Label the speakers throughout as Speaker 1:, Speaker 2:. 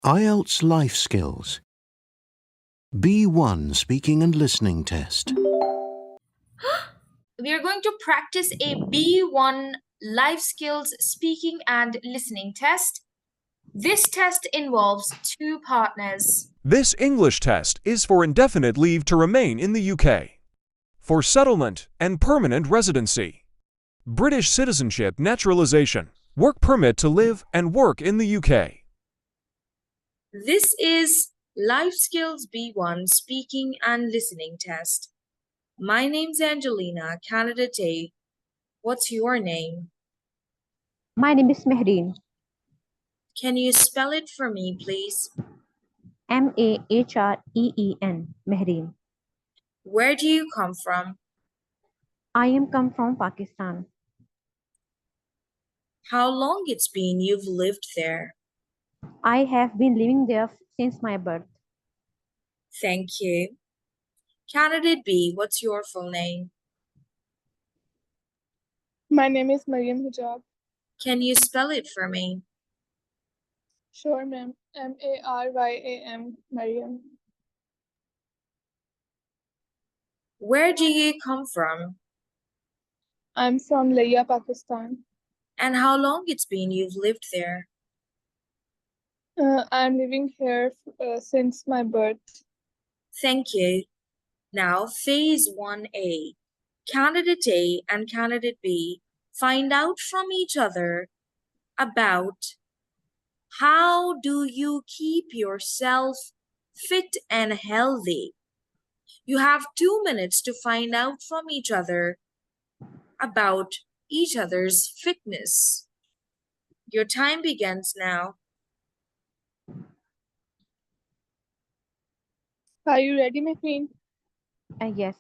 Speaker 1: IELTS Life Skills B1 Speaking and Listening Test.
Speaker 2: We are going to practice a B1 Life Skills Speaking and Listening test. This test involves two partners.
Speaker 3: This English test is for indefinite leave to remain in the UK, for settlement and permanent residency, British citizenship naturalization, work permit to live and work in the UK.
Speaker 2: This is Life Skills B1 Speaking and Listening test. My name's Angelina, candidate A. What's your name?
Speaker 4: My name is Mehreen.
Speaker 2: Can you spell it for me, please?
Speaker 4: Mahreen. Mehreen.
Speaker 2: Where do you come from?
Speaker 4: I am come from Pakistan.
Speaker 2: How long it's been you've lived there?
Speaker 4: I have been living there since my birth.
Speaker 2: Thank you. Candidate B, what's your full name?
Speaker 5: My name is Mariam Hijab.
Speaker 2: Can you spell it for me?
Speaker 5: Sure, ma'am. Maryam, Mariam.
Speaker 2: Where do you come from?
Speaker 5: I'm from Layya, Pakistan.
Speaker 2: And how long it's been you've lived there?
Speaker 5: I'm living here since my birth.
Speaker 2: Thank you. Now, phase 1A. Candidate A and candidate B find out from each other about how do you keep yourself fit and healthy. You have 2 minutes to find out from each other about each other's fitness. Your time begins now.
Speaker 5: Are you ready, my friend?
Speaker 4: Yes.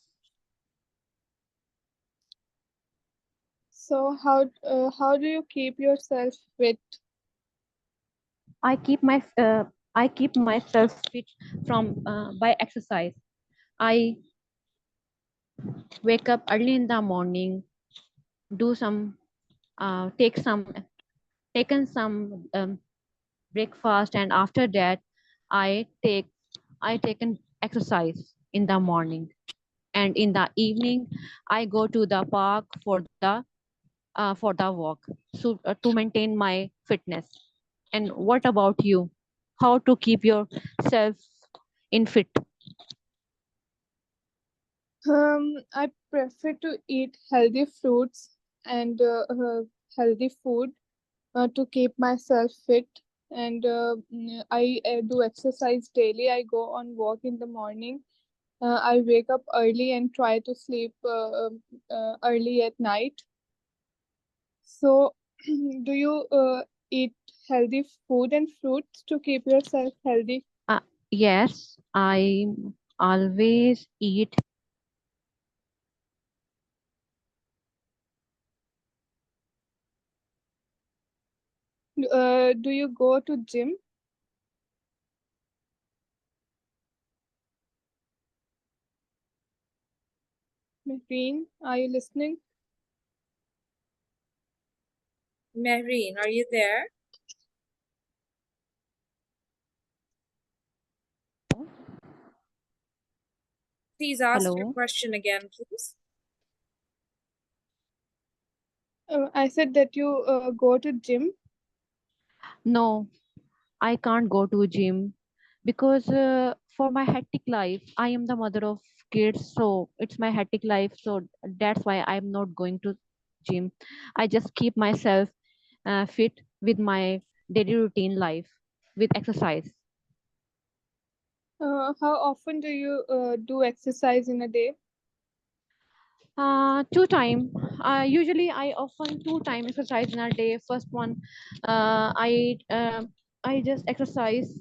Speaker 5: So how do you keep yourself fit?
Speaker 4: I keep myself fit from by exercise. I wake up early in the morning, do some taken some breakfast, and after that I take an exercise in the morning, and in the evening I go to the park for the walk, so to maintain my fitness. And what about you? How to keep yourself in fit?
Speaker 5: I prefer to eat healthy fruits and healthy food to keep myself fit. And I do exercise daily. I go on walk in the morning. I wake up early and try to sleep early at night. So, do you eat healthy food and fruits to keep yourself healthy?
Speaker 4: Yes, I always eat.
Speaker 5: Do you go to gym? Mehreen, are you listening?
Speaker 2: Mehreen, are you there? Please ask your
Speaker 4: Hello.
Speaker 2: question again, please.
Speaker 5: I said that you go to gym.
Speaker 4: No, I can't go to gym because for my hectic life, I am the mother of kids, so it's my hectic life. So that's why I'm not going to gym. I just keep myself fit with my daily routine life with exercise.
Speaker 5: How often do you do exercise in a day?
Speaker 4: 2 time. Usually I often 2 time exercise in a day. First one, I just exercise,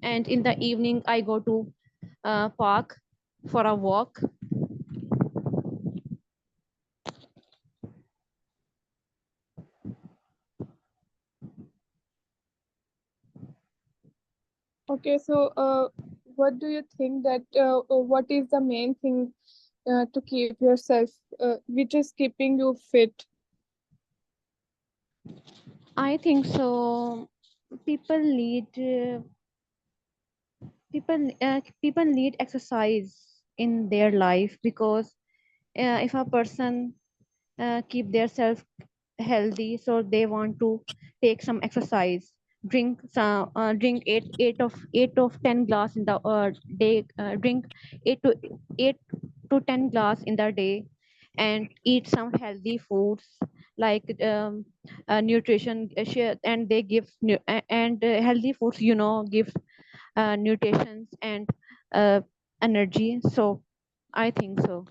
Speaker 4: and in the evening I go to park for a walk.
Speaker 5: Okay, so what do you think that what is the main thing to keep yourself, which is keeping you fit?
Speaker 4: I think so. people need people need exercise in their life, because if a person keep their self healthy, so they want to take some exercise, drink eight of 10 glass in the day, drink 8 to 10 glass in the day, and eat some healthy foods, like nutrition share, and they give and healthy foods, give nutrition and energy. So I think so.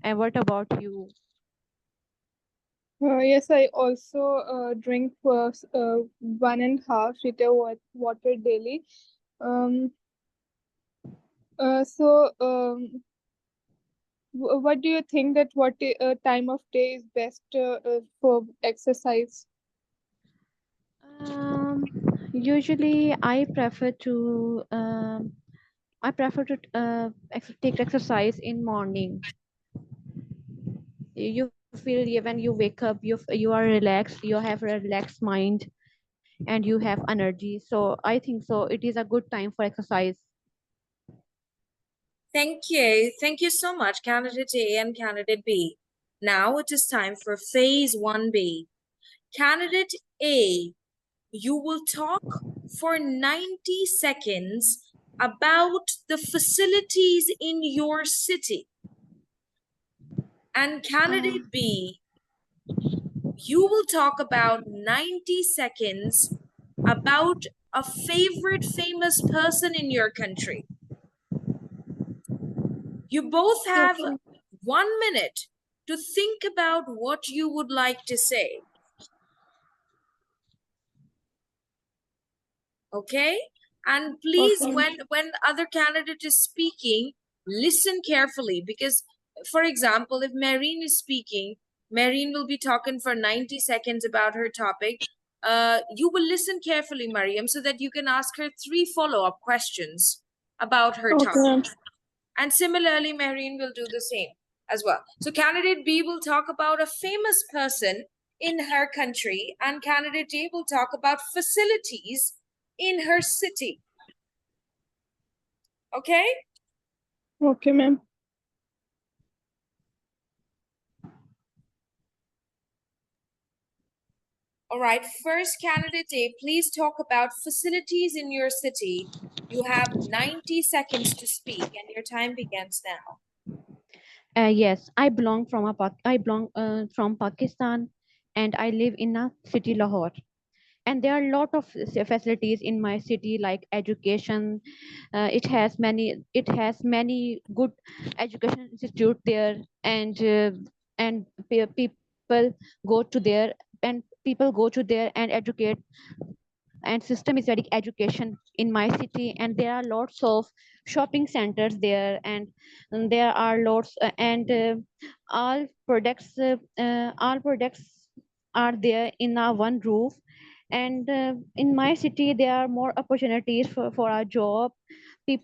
Speaker 4: And what about you?
Speaker 5: Yes, I also drink 1.5 liter water daily. Um, what do you think that time of day is best for exercise?
Speaker 4: Um, Usually, I prefer to take exercise in morning. You feel when you wake up, you are relaxed. You have a relaxed mind, and you have energy. So I think so. It is a good time for exercise.
Speaker 2: Thank you. Thank you so much, candidate A and candidate B. Now it is time for phase 1B. Candidate A, you will talk for 90 seconds about the facilities in your city. And
Speaker 4: Uh,
Speaker 2: candidate B, you will talk about 90 seconds about a favorite famous person in your country. You both have
Speaker 5: Okay.
Speaker 2: 1 minute to think about what you would like to say. Okay? And please,
Speaker 5: Okay.
Speaker 2: when other candidate is speaking, listen carefully, because for example, if Marine is speaking, Marine will be talking for 90 seconds about her topic. You will listen carefully, Mariam, so that you can ask her 3 follow-up questions about her topic.
Speaker 5: Okay.
Speaker 2: And similarly, Marine will do the same as well. So candidate B will talk about a famous person in her country, and candidate A will talk about facilities in her city. Okay?
Speaker 5: Okay, ma'am.
Speaker 2: All right. First, candidate A, please talk about facilities in your city. You have 90 seconds to speak, and your time begins now.
Speaker 4: yes, I belong from Pakistan, and I live in a city, Lahore. And there are a lot of facilities in my city, like education. It has many good education institute there, and people go to there, and people go to there and educate, and systematic education in my city. And there are lots of shopping centers there, and there are lots all products are there in a one roof. And in my city there are more opportunities for a job. In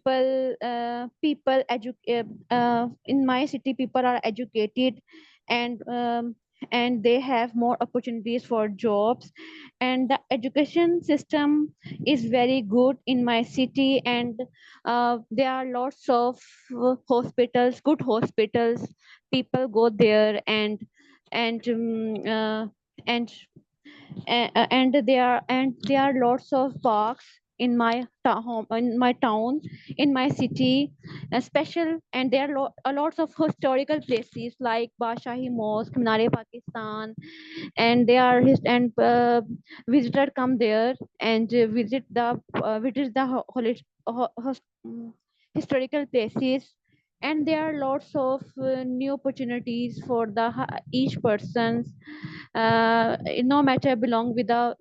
Speaker 4: my city people are educated, and they have more opportunities for jobs. And the education system is very good in my city. And there are lots of good hospitals. People go there, and and and there are lots of parks in my home, in my town, in my city, special. And there are lots of historical places like Bashahi Mosque, Minare Pakistan. And they are and visitor come there and visit the historical places. And there are lots of new opportunities for each person, no matter belong with a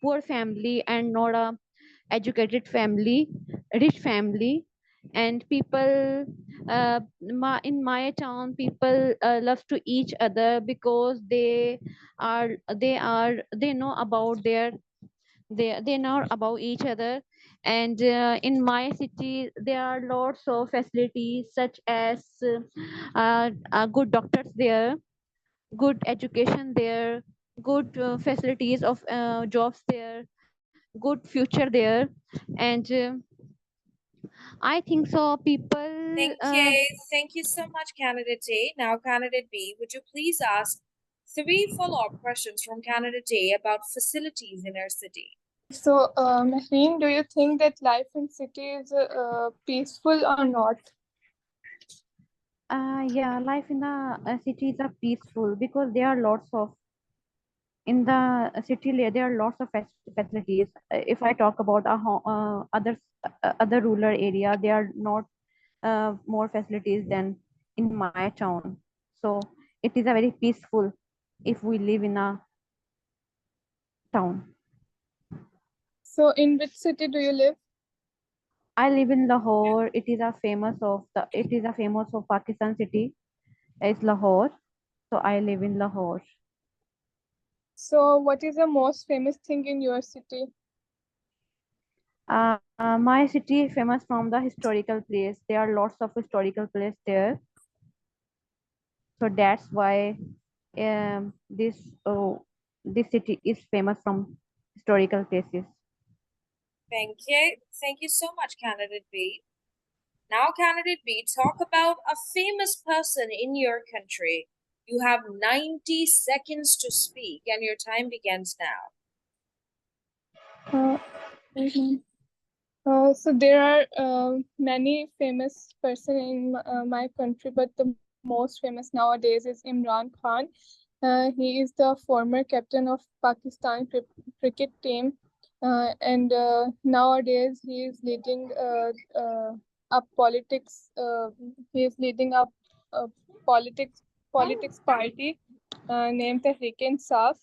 Speaker 4: poor family and not a educated family, rich family. And people, in my town, people love to each other, because they know about they know about each other. And in my city there are lots of facilities, such as good doctors there, good education there, good facilities of jobs there. good future there. And I think so. People.
Speaker 2: Thank you so much, candidate A. Now, candidate B, would you please ask 3 follow-up questions from candidate A about facilities in our city?
Speaker 5: So, Mehreen, do you think that life in city is peaceful or not?
Speaker 4: Yeah, life in the cities are peaceful because there are lots of in the city there are lots of facilities. If I talk about other rural area, there are not more facilities than in my town. So it is a very peaceful if we live in a town.
Speaker 5: So, in which city do you live?
Speaker 4: I live in Lahore. It is a famous of Pakistan city. It's Lahore. So I live in Lahore.
Speaker 5: So, what is the most famous thing in your city?
Speaker 4: My city is famous from the historical place. There are lots of historical place there. So that's why um, this oh, this city is famous from historical places.
Speaker 2: Thank you. Thank you so much, candidate B. Now, candidate B, talk about a famous person in your country. You have 90 seconds to speak, and your time begins now.
Speaker 5: Mhm. So there are many famous person in my country, but the most famous nowadays is Imran Khan. He is the former captain of Pakistan cricket team, and nowadays he is leading up politics. He is leading up politics party named Tehreek-e-Insaf.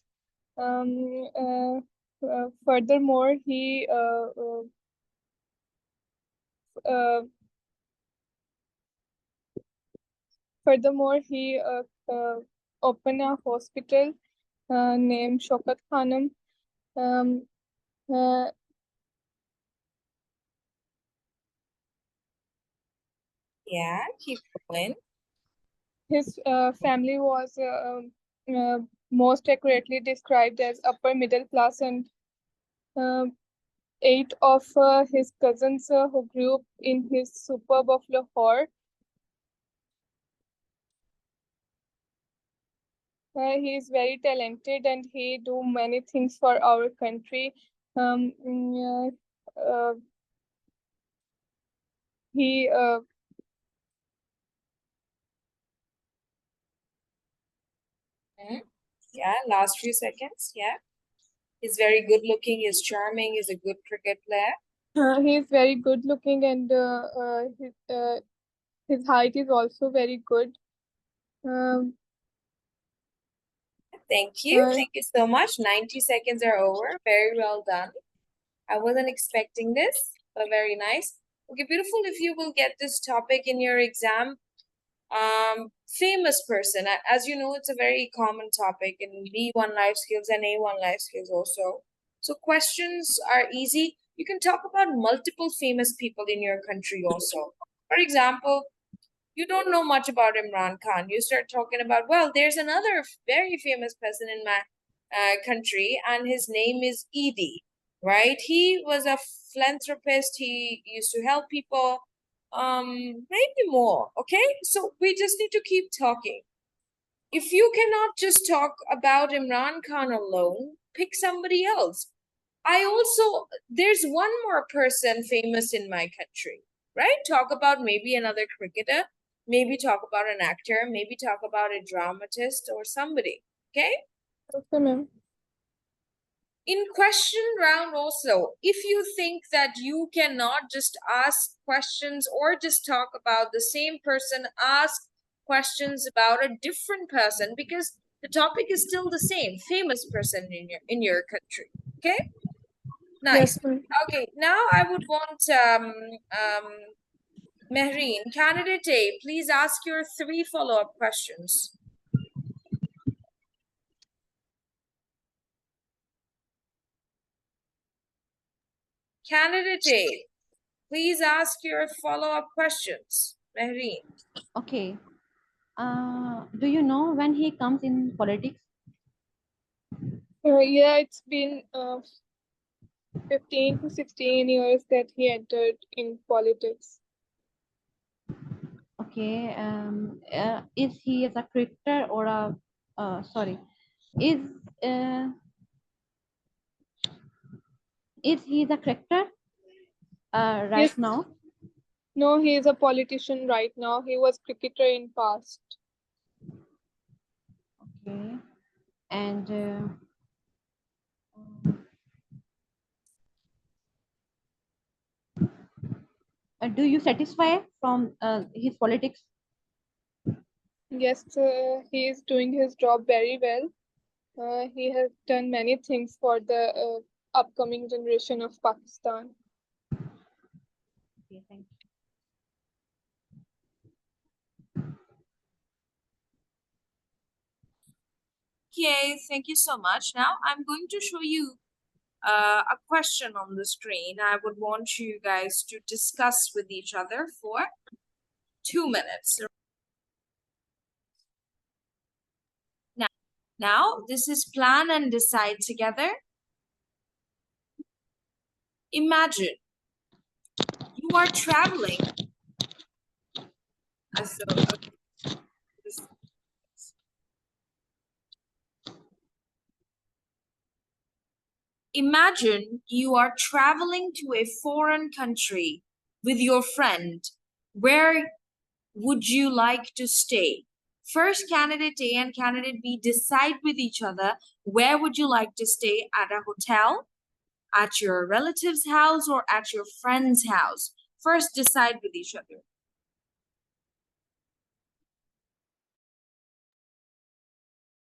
Speaker 5: Furthermore, uh, he opened a hospital named Shokat Khanum. Um, uh,
Speaker 2: Yeah, keep going.
Speaker 5: his family was most accurately described as upper middle class, and uh, 8 of his cousins who grew up in his suburb of Lahore. He is very talented and he do many things for our country. He
Speaker 2: Yeah, last few seconds. Yeah. He's very good looking, he's charming, he's a good cricket player.
Speaker 5: he is very good looking, and his height is also very good. Um,
Speaker 2: Thank you.
Speaker 5: uh,
Speaker 2: Thank you so much. 90 seconds are over. Very well done. I wasn't expecting this, but very nice. Okay, beautiful. If you will get this topic in your exam, famous person. As you know, it's a very common topic in B1 life skills and A1 life skills also. So questions are easy. You can talk about multiple famous people in your country also. For example, you don't know much about Imran Khan. You start talking about, well, there's another very famous person in my country, and his name is Edie, right? He was a philanthropist. He used to help people. Maybe more. Okay, so we just need to keep talking. If you cannot just talk about Imran Khan alone, pick somebody else. There's one more person famous in my country, right? Talk about maybe another cricketer, maybe talk about an actor, maybe talk about a dramatist or somebody, okay?
Speaker 5: okay, ma'am.
Speaker 2: In question round also, if you think that you cannot just ask questions or just talk about the same person, ask questions about a different person because the topic is still the same, famous person in your country, okay? Nice.
Speaker 5: Yes, ma'am.
Speaker 2: Okay, now I would want Mehreen, candidate A, please ask your 3 follow-up questions. Candidate A, please ask your follow-up questions. Mehreen.
Speaker 4: Okay. Do you know when he comes in politics?
Speaker 5: Yeah, it's been 15 to 16 years that he entered in politics.
Speaker 4: Okay. Is he as a cricketer or a sorry? Is uh, is he the cricketer right
Speaker 5: Yes,
Speaker 4: now?
Speaker 5: no, he is a politician right now. He was cricketer in past.
Speaker 4: Okay. And do you satisfy from his politics?
Speaker 5: Yes, he is doing his job very well. He has done many things for the upcoming generation of Pakistan.
Speaker 4: Okay, thank you.
Speaker 2: Okay, thank you so much. Now I'm going to show you a question on the screen. I would want you guys to discuss with each other for 2 minutes. Now, this is plan and decide together. Imagine you are traveling. Imagine you are traveling to a foreign country with your friend. Where would you like to stay? First, candidate A and candidate B decide with each other where would you like to stay, at a hotel, at your relative's house, or at your friend's house. First, decide with each other.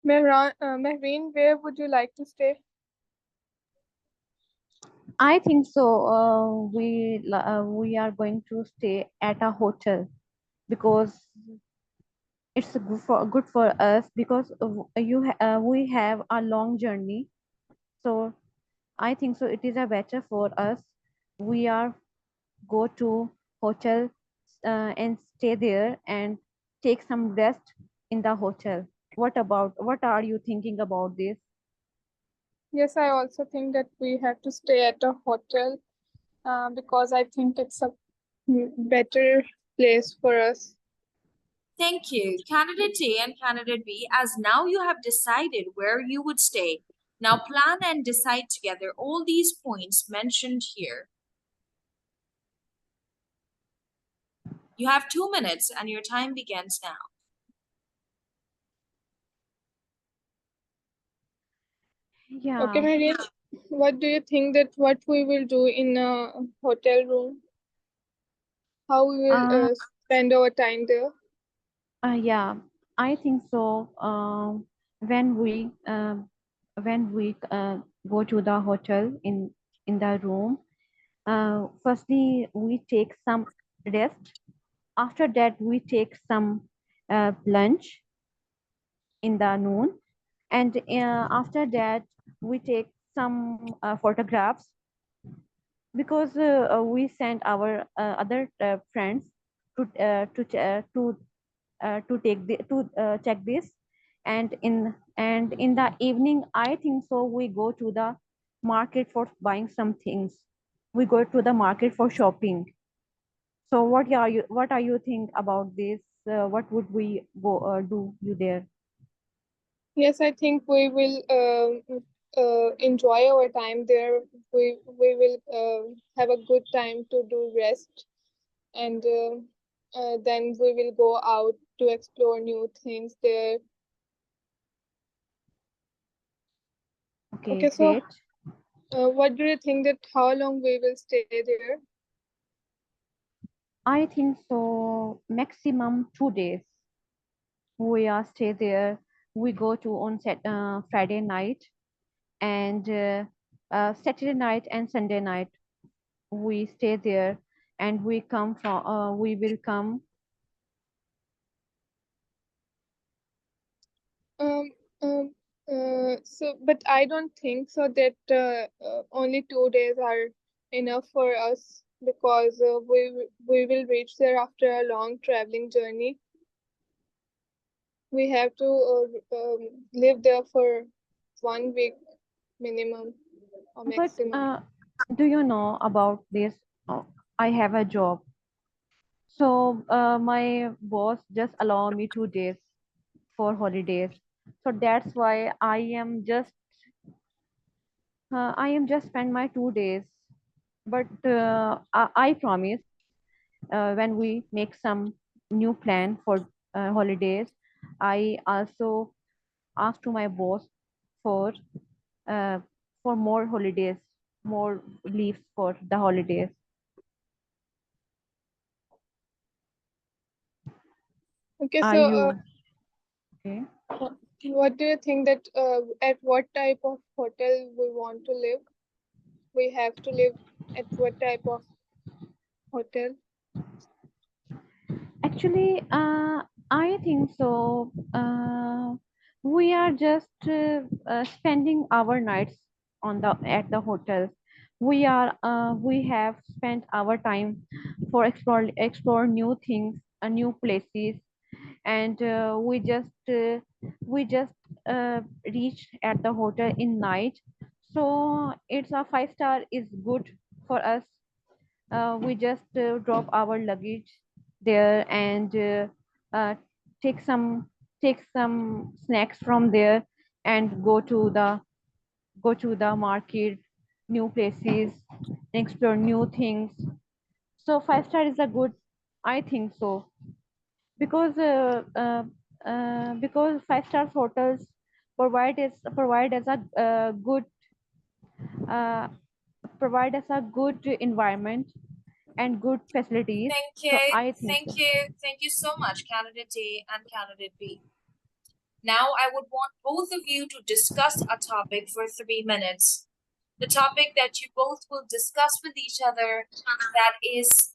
Speaker 5: Mehreen, where would you like to stay?
Speaker 4: I think so. We are going to stay at a hotel because it's good for us because we have a long journey. So I think so. It is a better for us. We are go to hotel and stay there and take some rest in the hotel. What are you thinking about this?
Speaker 5: Yes, I also think that we have to stay at a hotel because I think it's a better place for us.
Speaker 2: Thank you. Candidate A and candidate B, as now you have decided where you would stay. Now plan and decide together all these points mentioned here. You have 2 minutes and your time begins now.
Speaker 5: Okay,
Speaker 4: Yeah.
Speaker 5: Mehreen, what do you think that what we will do in a hotel room? How we will
Speaker 4: Uh,
Speaker 5: spend our time there?
Speaker 4: yeah, I think so. When we go to the hotel in the room, firstly we take some rest. After that, we take some lunch in the noon, and after that, we take some photographs because we send our other friends to take to check this, and in the evening I think so we go to the market for buying some things. We go to the market for shopping. So what are you think about this? What would we go do you there?
Speaker 5: Yes, I think we will enjoy our time there. We will have a good time to do rest, and then we will go out to explore new things there.
Speaker 4: Okay,
Speaker 5: Okay, so
Speaker 4: great.
Speaker 5: what do you think that how long we will stay there?
Speaker 4: I think so maximum 2 days we are stay there. We go to on Friday night, and Saturday night and Sunday night we stay there, and we will come.
Speaker 5: Um, um, but I don't think so that only 2 days are enough for us because we will reach there after a long traveling journey. We have to live there for 1 week minimum or
Speaker 4: But
Speaker 5: maximum.
Speaker 4: do you know about this? I have a job. So my boss just allow me 2 days for holidays. So that's why I am just spend my 2 days. But I promise when we make some new plan for holidays, I also ask to my boss for uh, for more holidays, more leaves for the holidays.
Speaker 5: Okay,
Speaker 4: Are
Speaker 5: so
Speaker 4: you okay?
Speaker 5: what do you think that at what type of hotel we want to live? We have to live at what type of hotel?
Speaker 4: Actually, I think so. We are just spending our nights on the at the hotels. We have spent our time for explore new things, new places, and we just reach at the hotel in night. So it's a 5 star is good for us. We just drop our luggage there and uh, take some take some snacks from there and go to the market, new places, explore new things. So 5 star is a good, I think so, because 5 star hotels provide as a uh, provide us a good environment and good facilities.
Speaker 2: Thank
Speaker 4: So
Speaker 2: you.
Speaker 4: I think
Speaker 2: Thank
Speaker 4: so.
Speaker 2: you. Thank you so much, candidate A and candidate B. Now I would want both of you to discuss a topic for 3 minutes. The topic that you both will discuss with each other, that is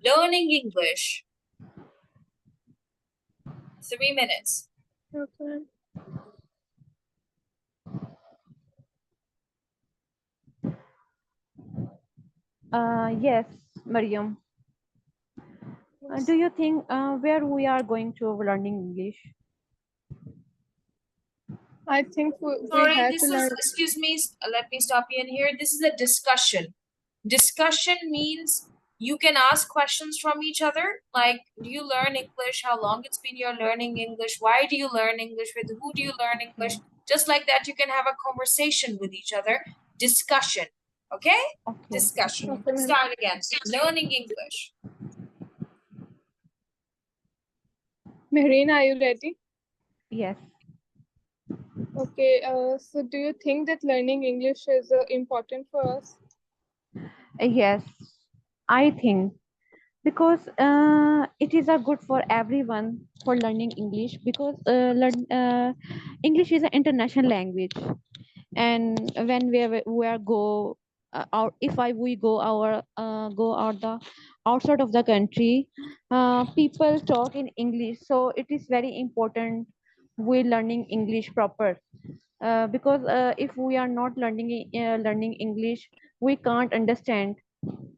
Speaker 2: learning English. 3 minutes.
Speaker 5: Okay.
Speaker 4: Yes, Mariam. Do you think where we are going to learning English?
Speaker 5: I think we
Speaker 2: Sorry,
Speaker 5: have to
Speaker 2: this is,
Speaker 5: learn.
Speaker 2: excuse me, let me stop you in here. This is a discussion. Discussion means you can ask questions from each other, like, do you learn English? How long it's been you're learning English? Why do you learn English? With who do you learn English?
Speaker 4: Okay.
Speaker 2: Just like that, you can have a conversation with each other. Discussion. Okay?
Speaker 4: Okay.
Speaker 2: Discussion.
Speaker 4: Okay.
Speaker 5: Okay, ma'am.
Speaker 2: Start again. Learning English.
Speaker 5: Mehreen, are you ready?
Speaker 4: Yes.
Speaker 5: Okay, so do you think that learning English is important for us?
Speaker 4: Yes. I think because it is a good for everyone for learning English because English is an international language, and when we are go out if I we go out the outside of the country, people talk in English, so it is very important we learning English proper, because if we are not learning English, we can't understand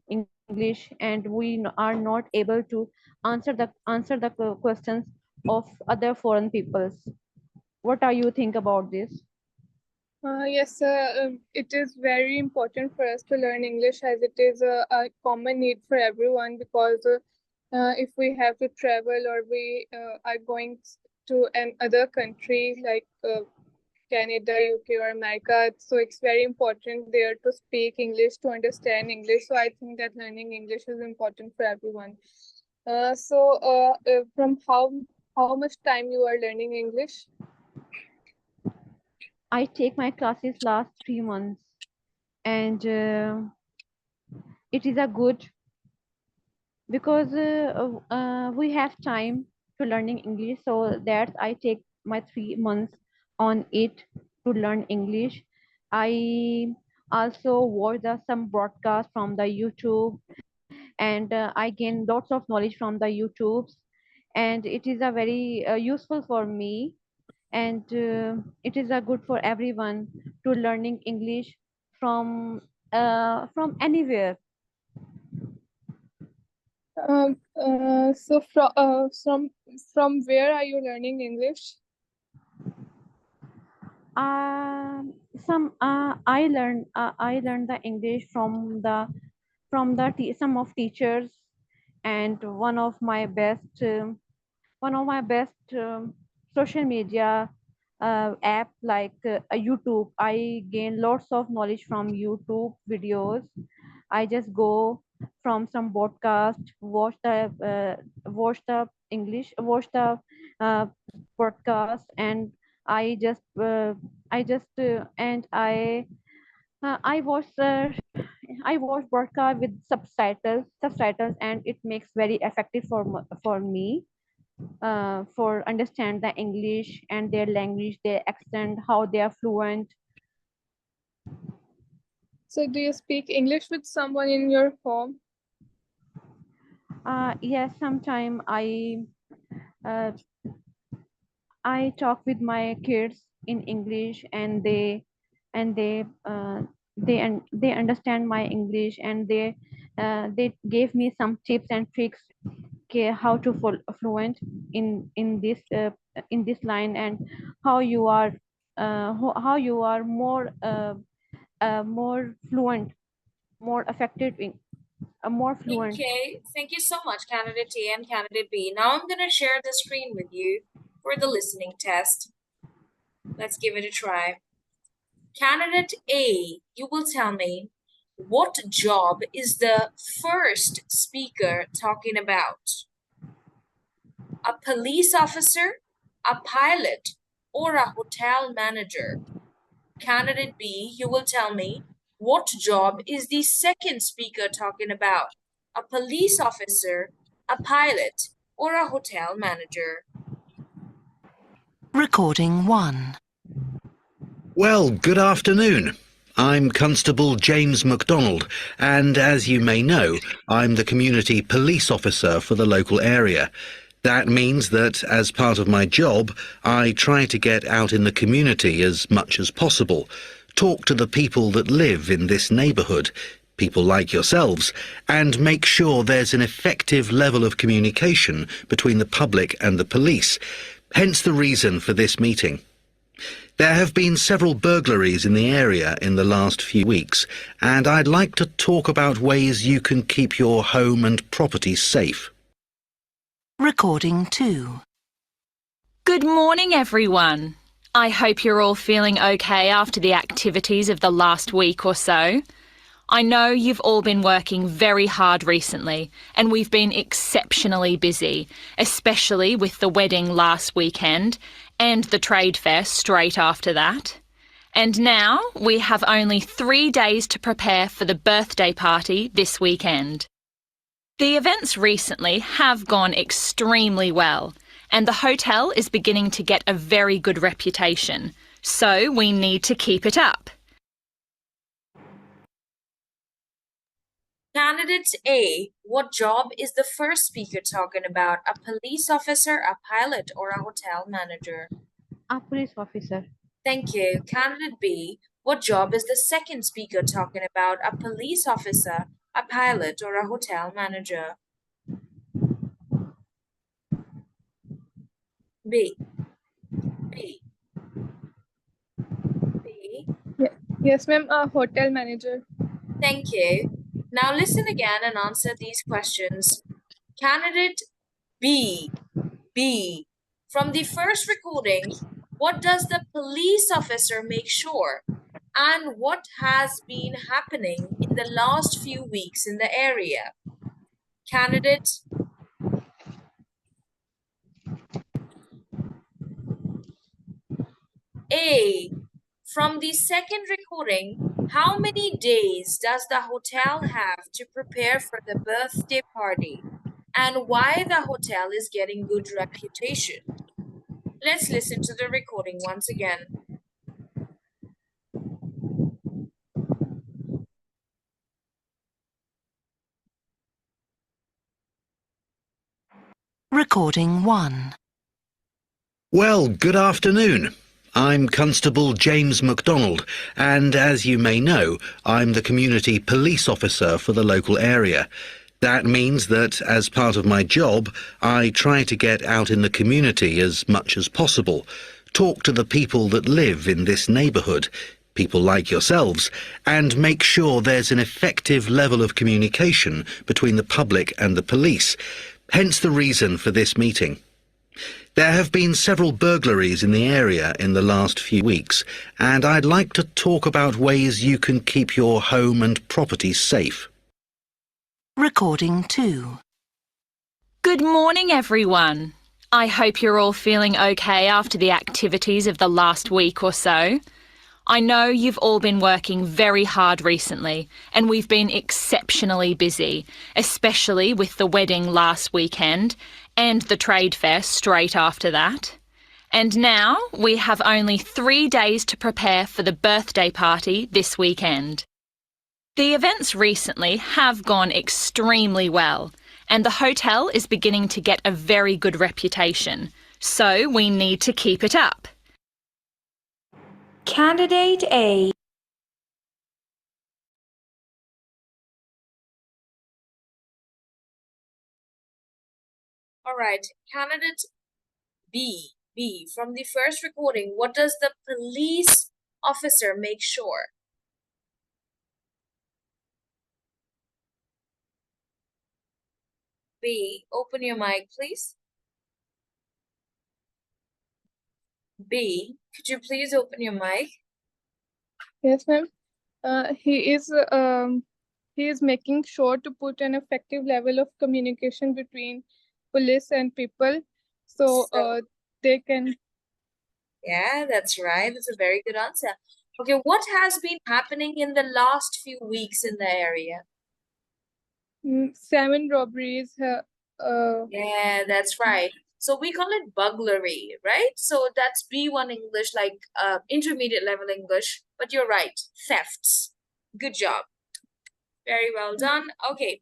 Speaker 4: English, and we are not able to answer the questions of other foreign peoples. What are you think about this?
Speaker 5: Yes, it is very important for us to learn English as it is a common need for everyone because if we have to travel or we are going to another country like Canada, UK, or America, so it's very important there to speak English, to understand English. So I think that learning English is important for everyone. From how much time you are learning English?
Speaker 4: I take my classes last 3 months, and it is a good because we have time to learning English. So that I take my 3 months on it to learn English. I also watch some broadcasts from the YouTube, and I gain lots of knowledge from the YouTubes, and it is a very useful for me, and it is a good for everyone to learning English from anywhere.
Speaker 5: From where are you learning English?
Speaker 4: Um, I learned the English from some of teachers, and one of my best social media app like YouTube. I gain lots of knowledge from YouTube videos. I just go from some podcast, watch the English, watch the uh, podcast, and I just and I watch podcast with subtitles, and it makes very effective for me for understand the English and their language, their accent, how they are fluent.
Speaker 5: So do you speak English with someone in your home?
Speaker 4: Yes, sometime uh, I talk with my kids in English, and and they they understand my English, and they gave me some tips and tricks, okay, how to fluent in this line, and how you are how you are more fluent, more effective more fluent.
Speaker 2: Okay, thank you so much, candidate A and candidate B. Now I'm going to share the screen with you for the listening test. Let's give it a try. Candidate A, you will tell me, what job is the first speaker talking about? A police officer, a pilot, or a hotel manager? Candidate B, you will tell me, what job is the second speaker talking about? A police officer, a pilot, or a hotel manager?
Speaker 1: Recording 1.
Speaker 6: Well, good afternoon. I'm Constable James MacDonald, and as you may know, I'm the community police officer for the local area. That means that, as part of my job, I try to get out in the community as much as possible, talk to the people that live in this neighbourhood, people like yourselves, and make sure there's an effective level of communication between the public and the police, hence the reason for this meeting. There have been several burglaries in the area in the last few weeks, and I'd like to talk about ways you can keep your home and property safe.
Speaker 1: Recording 2.
Speaker 7: Good morning, everyone. I hope you're all feeling okay after the activities of the last week or so. I know you've all been working very hard recently, and we've been exceptionally busy, especially with the wedding last weekend and the trade fair straight after that. And now we have only 3 days to prepare for the birthday party this weekend. The events recently have gone extremely well, and the hotel is beginning to get a very good reputation, so we need to keep it up.
Speaker 2: Candidate A, what job is the first speaker talking about? A police officer, a pilot, or a hotel manager?
Speaker 4: A police officer.
Speaker 2: Thank you. Candidate B, what job is the second speaker talking about? A police officer, a pilot, or a hotel manager? B. B. B.
Speaker 5: Yes, ma'am, a hotel manager.
Speaker 2: Thank you. Now listen again and answer these questions. Candidate B. B. From the first recording, what does the police officer make sure? And what has been happening in the last few weeks in the area? Candidate A. From the second recording, how many days does the hotel have to prepare for the birthday party? And why the hotel is getting good reputation? Let's listen to the recording once again.
Speaker 1: Recording 1.
Speaker 6: Well, good afternoon. I'm Constable James MacDonald, and as you may know, I'm the community police officer for the local area. That means that, as part of my job, I try to get out in the community as much as possible, talk to the people that live in this neighbourhood, people like yourselves, and make sure there's an effective level of communication between the public and the police, hence the reason for this meeting. There have been several burglaries in the area in the last few weeks, and I'd like to talk about ways you can keep your home and property safe.
Speaker 1: Recording 2.
Speaker 7: Good morning, everyone. I hope you're all feeling okay after the activities of the last week or so. I know you've all been working very hard recently, and we've been exceptionally busy, especially with the wedding last weekend and the trade fair straight after that. And now we have only 3 days to prepare for the birthday party this weekend. The events recently have gone extremely well, and the hotel is beginning to get a very good reputation, so we need to keep it up.
Speaker 2: Candidate A. All right, candidate B. From the first recording, what does the police officer make sure? B, open your mic, please. B, could you please open your mic?
Speaker 5: Yes, ma'am. He is making sure to put an effective level of communication between police and people, so they can.
Speaker 2: Yeah, that's right. That's a very good answer. Okay, what has been happening in the last few weeks in the area?
Speaker 5: 7 robberies.
Speaker 2: Yeah, that's right. So we call it burglary, right? So that's B1 English, like intermediate level English. But you're right, thefts. Good job. Very well done. Okay,